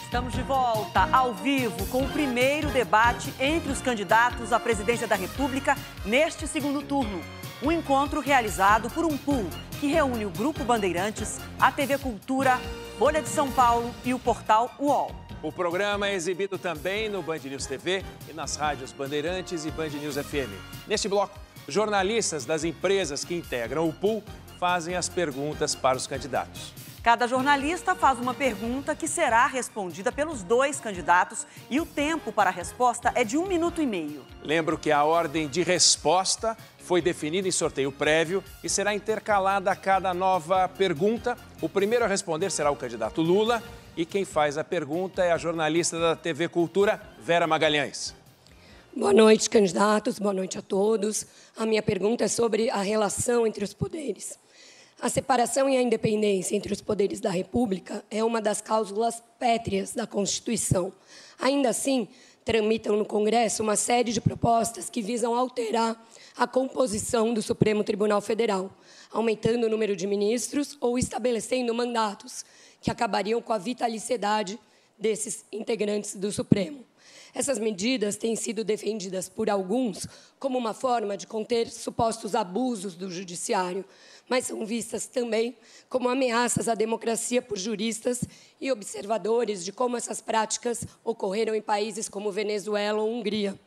Estamos de volta, ao vivo, com o primeiro debate entre os candidatos à presidência da República neste segundo turno. Um encontro realizado por um pool que reúne o Grupo Bandeirantes, a TV Cultura, Folha de São Paulo e o portal UOL. O programa é exibido também no Band News TV e nas rádios Bandeirantes e Band News FM. Neste bloco, jornalistas das empresas que integram o pool fazem as perguntas para os candidatos. Cada jornalista faz uma pergunta que será respondida pelos dois candidatos e o tempo para a resposta é de 1 minuto e meio. Lembro que a ordem de resposta foi definida em sorteio prévio e será intercalada a cada nova pergunta. O primeiro a responder será o candidato Lula e quem faz a pergunta é a jornalista da TV Cultura, Vera Magalhães. Boa noite, candidatos. Boa noite a todos. A minha pergunta é sobre a relação entre os poderes. A separação e a independência entre os poderes da República é uma das cláusulas pétreas da Constituição. Ainda assim, tramitam no Congresso uma série de propostas que visam alterar a composição do Supremo Tribunal Federal, aumentando o número de ministros ou estabelecendo mandatos que acabariam com a vitaliciedade desses integrantes do Supremo. Essas medidas têm sido defendidas por alguns como uma forma de conter supostos abusos do judiciário, mas são vistas também como ameaças à democracia por juristas e observadores de como essas práticas ocorreram em países como Venezuela ou Hungria.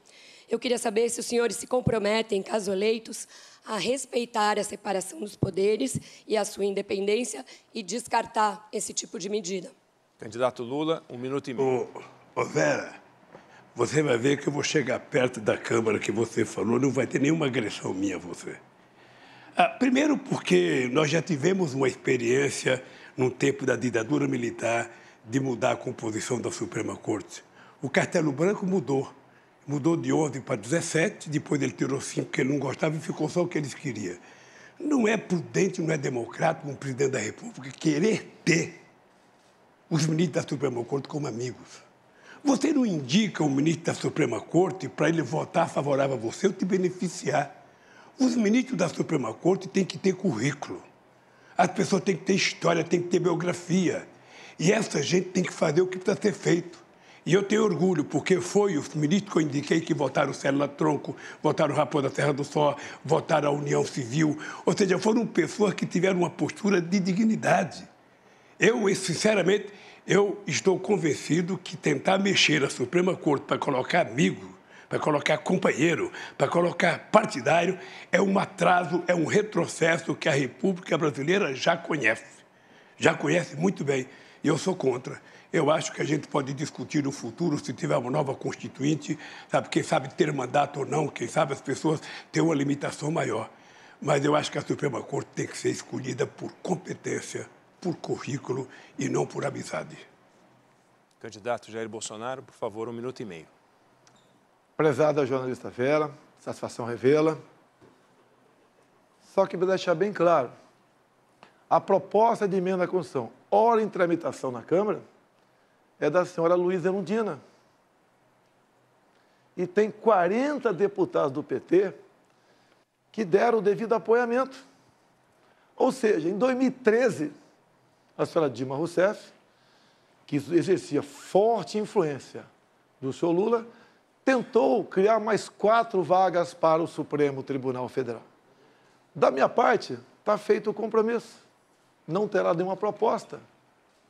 Eu queria saber se os senhores se comprometem, caso eleitos, a respeitar a separação dos poderes e a sua independência e descartar esse tipo de medida. Candidato Lula, 1 minuto e meio. Vera, você vai ver que eu vou chegar perto da Câmara que você falou, não vai ter nenhuma agressão minha a você. Primeiro porque nós já tivemos uma experiência, no tempo da ditadura militar, de mudar a composição da Suprema Corte. O Castelo Branco mudou de 11 para 17, depois ele tirou 5 que ele não gostava e ficou só o que eles queriam. Não é prudente, não é democrático um presidente da República querer ter os ministros da Suprema Corte como amigos. Você não indica o ministro da Suprema Corte para ele votar favorável a você ou te beneficiar. Os ministros da Suprema Corte têm que ter currículo. As pessoas têm que ter história, têm que ter biografia. E essa gente tem que fazer o que precisa ser feito. E eu tenho orgulho, porque foi os ministros que eu indiquei que votaram o Célula Tronco, votaram o Raposo da Serra do Sol, votaram a União Civil. Ou seja, foram pessoas que tiveram uma postura de dignidade. Sinceramente, eu estou convencido que tentar mexer a Suprema Corte para colocar amigo, para colocar companheiro, para colocar partidário, é um atraso, é um retrocesso que a República Brasileira já conhece muito bem, e eu sou contra. Eu acho que a gente pode discutir no futuro, se tiver uma nova Constituinte, sabe, quem sabe ter mandato ou não, quem sabe as pessoas ter uma limitação maior. Mas eu acho que a Suprema Corte tem que ser escolhida por competência, por currículo e não por amizade. Candidato Jair Bolsonaro, por favor, 1 minuto e meio. Prezada jornalista Vera, satisfação revela. Só que para deixar bem claro, a proposta de emenda à Constituição, ora em tramitação na Câmara, é da senhora Luísa Erundina. E tem 40 deputados do PT que deram o devido apoiamento. Ou seja, em 2013, a senhora Dilma Rousseff, que exercia forte influência do senhor Lula, tentou criar mais 4 vagas para o Supremo Tribunal Federal. Da minha parte, está feito o compromisso. Não terá nenhuma proposta.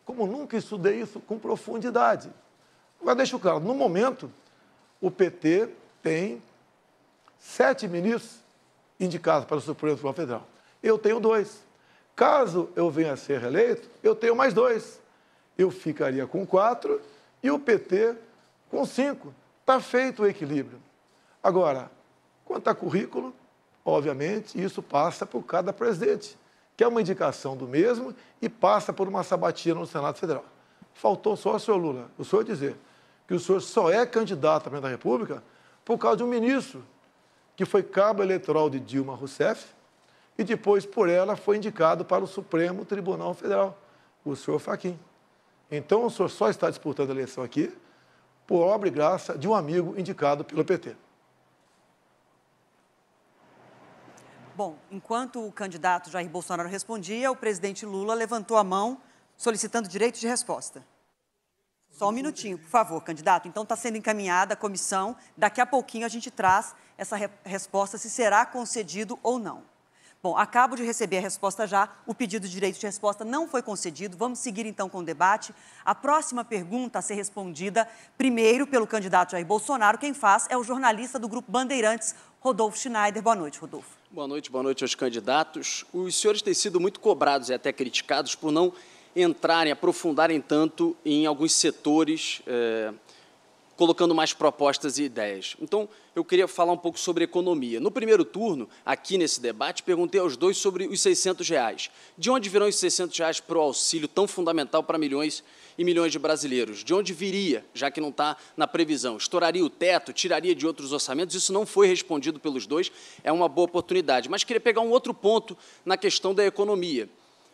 Como nunca estudei isso com profundidade. Agora, deixo claro, no momento, o PT tem 7 ministros indicados para o Supremo Tribunal Federal. Eu tenho 2. Caso eu venha a ser reeleito, eu tenho mais 2. Eu ficaria com 4 e o PT com 5. Está feito o equilíbrio. Agora, quanto a currículo, obviamente, isso passa por cada presidente, que é uma indicação do mesmo e passa por uma sabatina no Senado Federal. Faltou só o senhor Lula, o senhor dizer que o senhor só é candidato a presidente da República por causa de um ministro que foi cabo eleitoral de Dilma Rousseff e depois, por ela, foi indicado para o Supremo Tribunal Federal, o senhor Fachin. Então, o senhor só está disputando a eleição aqui por obra e graça de um amigo indicado pelo PT. Bom, enquanto o candidato Jair Bolsonaro respondia, o presidente Lula levantou a mão solicitando direito de resposta. Só um minutinho, por favor, candidato. Então, está sendo encaminhada a comissão. Daqui a pouquinho a gente traz essa resposta, se será concedido ou não. Bom, acabo de receber a resposta já. O pedido de direito de resposta não foi concedido. Vamos seguir, então, com o debate. A próxima pergunta a ser respondida, primeiro, pelo candidato Jair Bolsonaro. Quem faz é o jornalista do Grupo Bandeirantes, Rodolfo Schneider. Boa noite, Rodolfo. Boa noite aos candidatos. Os senhores têm sido muito cobrados e até criticados por não entrarem, aprofundarem tanto em alguns setores, colocando mais propostas e ideias. Então, eu queria falar um pouco sobre economia. No primeiro turno, aqui nesse debate, perguntei aos dois sobre os R$600. De onde virão os R$600 para o auxílio tão fundamental para milhões e milhões de brasileiros? De onde viria, já que não está na previsão? Estouraria o teto? Tiraria de outros orçamentos? Isso não foi respondido pelos dois, é uma boa oportunidade. Mas queria pegar um outro ponto na questão da economia.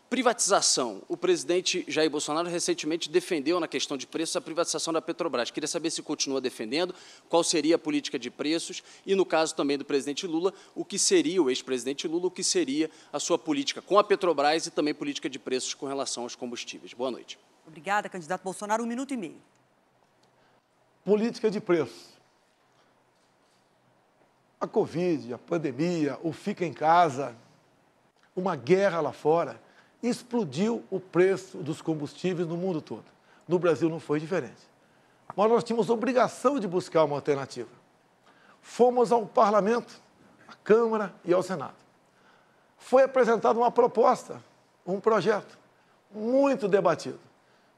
Privatização. O presidente Jair Bolsonaro recentemente defendeu, na questão de preços, a privatização da Petrobras. Queria saber se continua defendendo, qual seria a política de preços e, no caso também do presidente Lula, o que seria, o ex-presidente Lula, o que seria a sua política com a Petrobras e também política de preços com relação aos combustíveis. Boa noite. Obrigada, candidato Bolsonaro. 1 minuto e meio. Política de preços. A Covid, a pandemia, o fica em casa, uma guerra lá fora, explodiu o preço dos combustíveis no mundo todo. No Brasil não foi diferente. Mas nós tínhamos obrigação de buscar uma alternativa. Fomos ao Parlamento, à Câmara e ao Senado. Foi apresentada uma proposta, um projeto, muito debatido.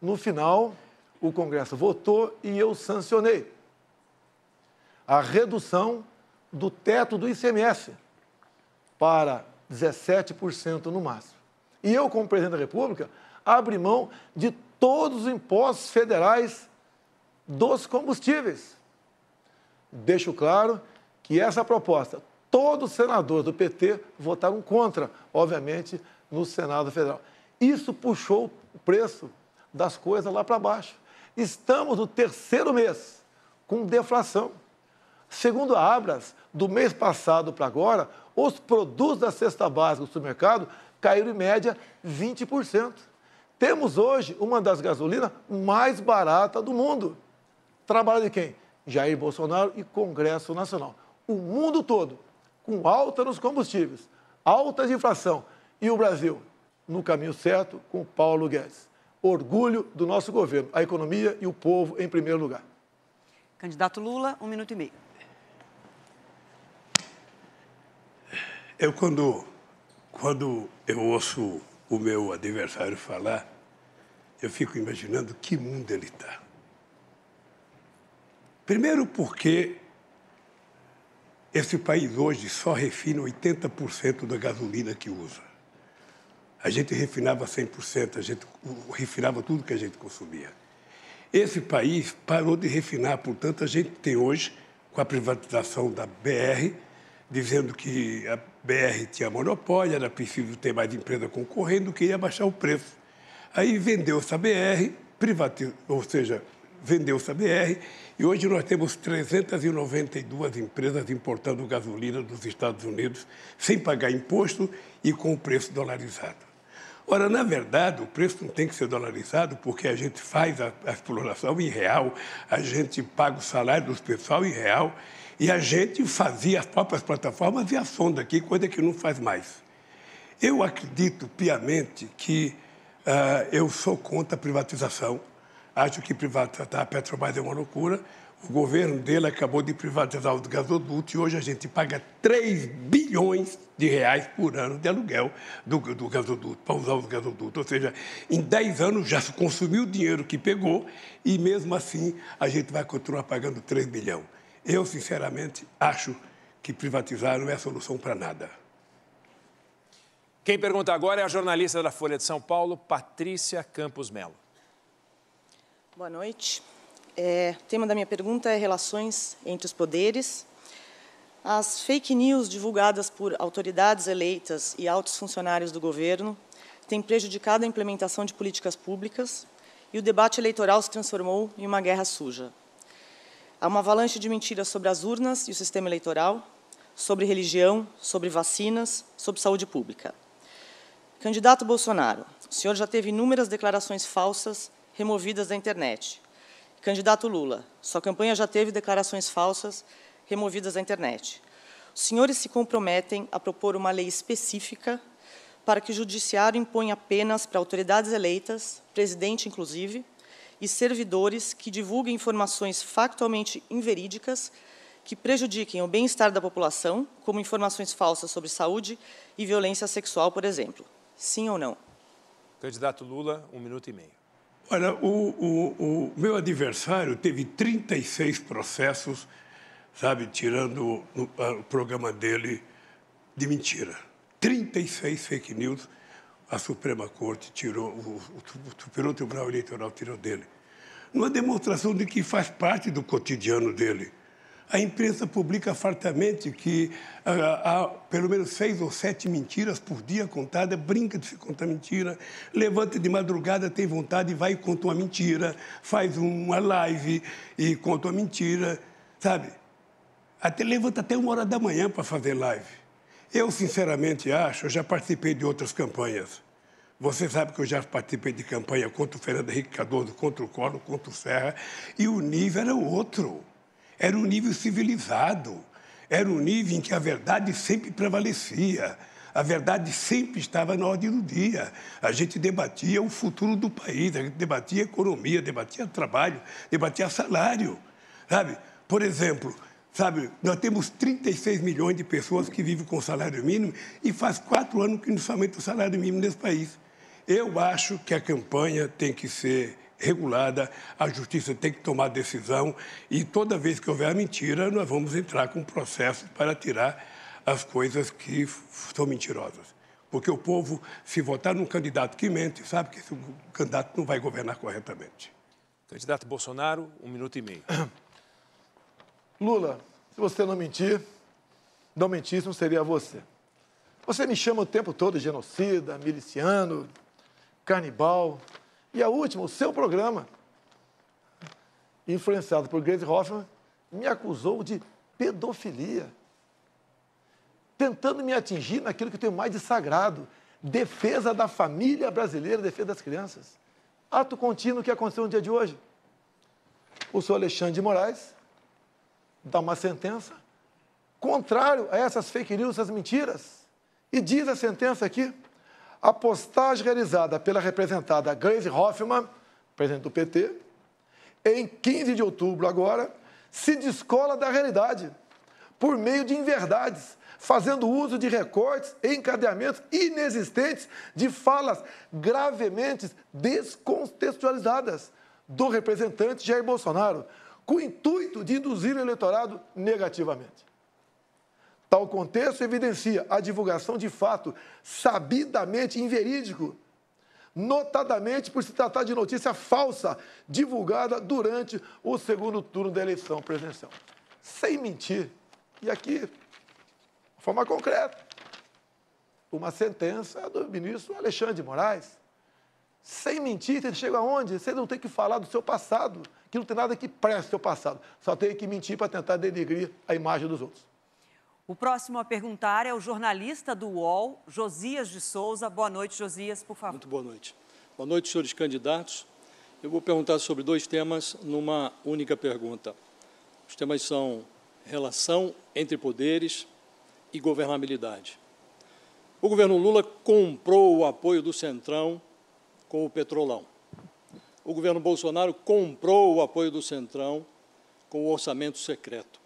No final, o Congresso votou e eu sancionei a redução do teto do ICMS para 17% no máximo. E eu, como presidente da República, abri mão de todos os impostos federais dos combustíveis. Deixo claro que essa proposta, todos os senadores do PT votaram contra, obviamente, no Senado Federal. Isso puxou o preço das coisas lá para baixo. Estamos no 3º mês com deflação. Segundo a Abras, do mês passado para agora, os produtos da cesta básica do supermercado caíram em média 20%. Temos hoje uma das gasolinas mais baratas do mundo. Trabalho de quem? Jair Bolsonaro e Congresso Nacional. O mundo todo, com alta nos combustíveis, alta de inflação, e o Brasil no caminho certo com Paulo Guedes. Orgulho do nosso governo, a economia e o povo em primeiro lugar. Candidato Lula, 1 minuto e meio. Eu, quando eu ouço o meu adversário falar, eu fico imaginando que mundo ele está. Primeiro porque esse país hoje só refina 80% da gasolina que usa. A gente refinava 100%, a gente refinava tudo que a gente consumia. Esse país parou de refinar, portanto, a gente tem hoje, com a privatização da BR, dizendo que a BR tinha monopólio, era preciso ter mais empresa concorrendo, que ia baixar o preço. Aí vendeu-se a BR, vendeu-se a BR, e hoje nós temos 392 empresas importando gasolina dos Estados Unidos, sem pagar imposto e com o preço dolarizado. Ora, na verdade, o preço não tem que ser dolarizado, porque a gente faz a exploração em real, a gente paga o salário dos pessoal em real, e a gente fazia as próprias plataformas e a sonda aqui, coisa que não faz mais. Eu acredito piamente que eu sou contra a privatização. Acho que privatizar a Petrobras é uma loucura. O governo dele acabou de privatizar os gasodutos e hoje a gente paga 3 bilhões de reais por ano de aluguel do gasoduto, para usar os gasodutos. Ou seja, em 10 anos já se consumiu o dinheiro que pegou e mesmo assim a gente vai continuar pagando 3 bilhões. Eu, sinceramente, acho que privatizar não é solução para nada. Quem pergunta agora é a jornalista da Folha de São Paulo, Patrícia Campos Melo. Boa noite. O tema da minha pergunta é relações entre os poderes. As fake news divulgadas por autoridades eleitas e altos funcionários do governo têm prejudicado a implementação de políticas públicas e o debate eleitoral se transformou em uma guerra suja. Há uma avalanche de mentiras sobre as urnas e o sistema eleitoral, sobre religião, sobre vacinas, sobre saúde pública. Candidato Bolsonaro, o senhor já teve inúmeras declarações falsas removidas da internet. Candidato Lula, sua campanha já teve declarações falsas removidas da internet. Os senhores se comprometem a propor uma lei específica para que o Judiciário imponha penas para autoridades eleitas, presidente inclusive, e servidores que divulguem informações factualmente inverídicas que prejudiquem o bem-estar da população, como informações falsas sobre saúde e violência sexual, por exemplo. Sim ou não? Candidato Lula, 1 minuto e meio. Olha, o meu adversário teve 36 processos, sabe, tirando o programa dele de mentira. 36 fake news, a Suprema Corte tirou, o Superior Tribunal Eleitoral tirou dele. Uma demonstração de que faz parte do cotidiano dele. A imprensa publica fartamente que há pelo menos 6 ou 7 mentiras por dia contadas, brinca de se contar mentira, levanta de madrugada, tem vontade e vai e conta uma mentira, faz uma live e conta uma mentira, sabe? Levanta até 1h da manhã para fazer live. Eu, sinceramente, acho, eu já participei de outras campanhas. Você sabe que eu já participei de campanha contra o Fernando Henrique Cardoso, contra o Collor, contra o Serra, e o nível era outro. Era um nível civilizado, era um nível em que a verdade sempre prevalecia, a verdade sempre estava na ordem do dia. A gente debatia o futuro do país, a gente debatia economia, debatia trabalho, debatia salário, sabe? Por exemplo, sabe, nós temos 36 milhões de pessoas que vivem com salário mínimo e faz 4 anos que não se aumenta o salário mínimo nesse país. Eu acho que a campanha tem que ser regulada, a justiça tem que tomar decisão e toda vez que houver a mentira, nós vamos entrar com processo para tirar as coisas que são mentirosas. Porque o povo, se votar num candidato que mente, sabe que esse candidato não vai governar corretamente. Candidato Bolsonaro, 1 minuto e meio. Lula, se você não mentisse, não seria você. Você me chama o tempo todo de genocida, miliciano, canibal. E a última, o seu programa, influenciado por Gleisi Hoffmann, me acusou de pedofilia, tentando me atingir naquilo que eu tenho mais de sagrado, defesa da família brasileira, defesa das crianças. Ato contínuo que aconteceu no dia de hoje. O senhor Alexandre de Moraes dá uma sentença contrário a essas fake news, essas mentiras, e diz a sentença aqui: a postagem realizada pela representada Gleisi Hoffmann, presidente do PT, em 15 de outubro agora, se descola da realidade, por meio de inverdades, fazendo uso de recortes e encadeamentos inexistentes de falas gravemente descontextualizadas do representante Jair Bolsonaro, com o intuito de induzir o eleitorado negativamente. Tal contexto evidencia a divulgação de fato sabidamente inverídico, notadamente por se tratar de notícia falsa divulgada durante o segundo turno da eleição presidencial. Sem mentir. E aqui, de forma concreta, uma sentença do ministro Alexandre de Moraes. Sem mentir, você chega aonde? Você não tem que falar do seu passado, que não tem nada que preste o seu passado. Só tem que mentir para tentar denegrir a imagem dos outros. O próximo a perguntar é o jornalista do UOL, Josias de Souza. Boa noite, Josias, por favor. Muito boa noite. Boa noite, senhores candidatos. Eu vou perguntar sobre 2 temas numa única pergunta. Os temas são relação entre poderes e governabilidade. O governo Lula comprou o apoio do Centrão com o Petrolão. O governo Bolsonaro comprou o apoio do Centrão com o orçamento secreto.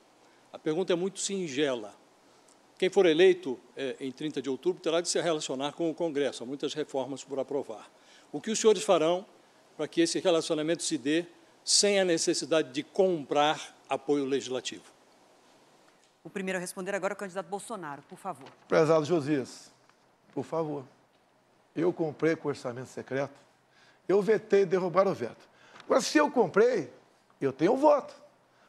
A pergunta é muito singela. Quem for eleito em 30 de outubro terá de se relacionar com o Congresso. Há muitas reformas por aprovar. O que os senhores farão para que esse relacionamento se dê sem a necessidade de comprar apoio legislativo? O primeiro a responder agora é o candidato Bolsonaro, por favor. Prezado Josias, por favor, eu comprei com orçamento secreto, eu vetei derrubar o veto. Agora, se eu comprei, eu tenho um voto.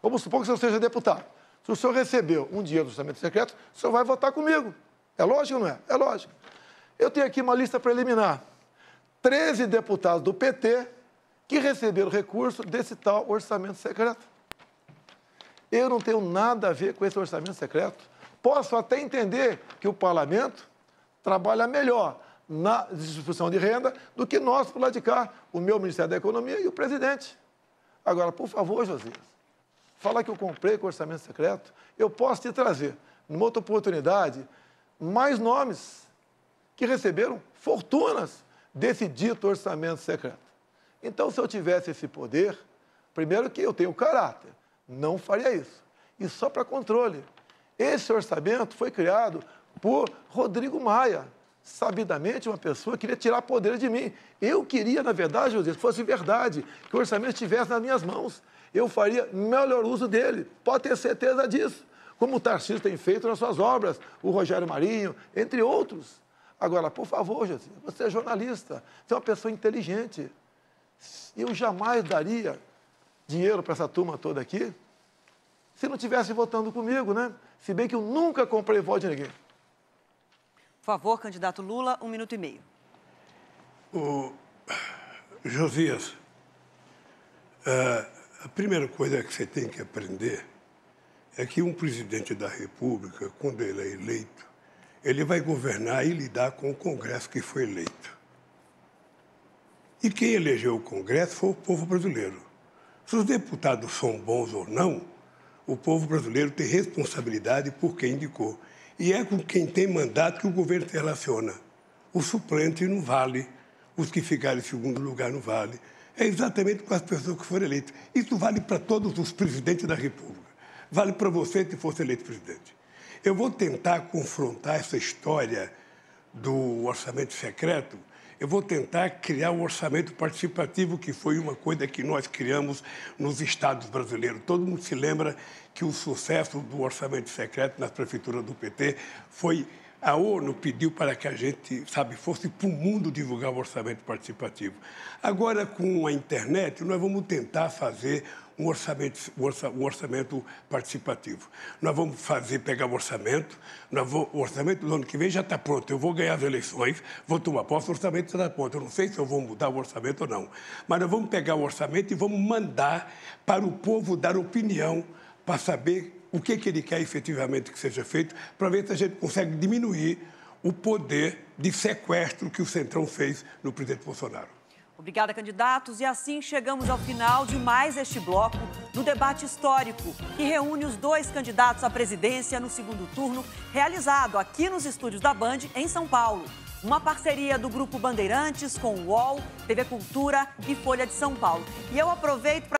Vamos supor que o senhor seja deputado. Se o senhor recebeu um dinheiro do orçamento secreto, o senhor vai votar comigo. É lógico ou não é? É lógico. Eu tenho aqui uma lista preliminar. 13 deputados do PT que receberam recurso desse tal orçamento secreto. Eu não tenho nada a ver com esse orçamento secreto. Posso até entender que o parlamento trabalha melhor na distribuição de renda do que nós, por lá de cá, o meu Ministério da Economia e o presidente. Agora, por favor, Josias, falar que eu comprei com orçamento secreto, eu posso te trazer, numa outra oportunidade, mais nomes que receberam fortunas desse dito orçamento secreto. Então, se eu tivesse esse poder, primeiro que eu tenho caráter, não faria isso. E só para controle, esse orçamento foi criado por Rodrigo Maia, sabidamente uma pessoa que queria tirar poder de mim. Eu queria, na verdade, José, que fosse verdade, que o orçamento estivesse nas minhas mãos. Eu faria melhor uso dele, pode ter certeza disso. Como o Tarcísio tem feito nas suas obras, o Rogério Marinho, entre outros. Agora, por favor, José, você é jornalista, você é uma pessoa inteligente. Eu jamais daria dinheiro para essa turma toda aqui se não estivesse votando comigo, né? Se bem que eu nunca comprei voto de ninguém. Por favor, candidato Lula, 1 minuto e meio. Josias, a primeira coisa que você tem que aprender é que um presidente da República, quando ele é eleito, ele vai governar e lidar com o Congresso que foi eleito. E quem elegeu o Congresso foi o povo brasileiro. Se os deputados são bons ou não, o povo brasileiro tem responsabilidade por quem indicou. E é com quem tem mandato que o governo se relaciona. O suplente não vale, os que ficaram em segundo lugar não vale. É exatamente com as pessoas que foram eleitas. Isso vale para todos os presidentes da República. Vale para você se fosse eleito presidente. Eu vou tentar confrontar essa história do orçamento secreto. Eu vou tentar criar um orçamento participativo, que foi uma coisa que nós criamos nos estados brasileiros. Todo mundo se lembra que o sucesso do orçamento secreto nas prefeituras do PT foi a ONU pediu para que a gente, fosse para o mundo divulgar o orçamento participativo. Agora, com a internet, nós vamos tentar fazer um orçamento participativo. Nós vamos pegar o orçamento, o orçamento do ano que vem já está pronto. Eu vou ganhar as eleições, vou tomar posse, o orçamento está pronto. Eu não sei se eu vou mudar o orçamento ou não. Mas nós vamos pegar o orçamento e vamos mandar para o povo dar opinião para saber o que ele quer efetivamente que seja feito, para ver se a gente consegue diminuir o poder de sequestro que o Centrão fez no presidente Bolsonaro. Obrigada, candidatos. E assim chegamos ao final de mais este bloco no debate histórico, que reúne os dois candidatos à presidência no segundo turno, realizado aqui nos estúdios da Band, em São Paulo. Uma parceria do Grupo Bandeirantes com o UOL, TV Cultura e Folha de São Paulo. E eu aproveito para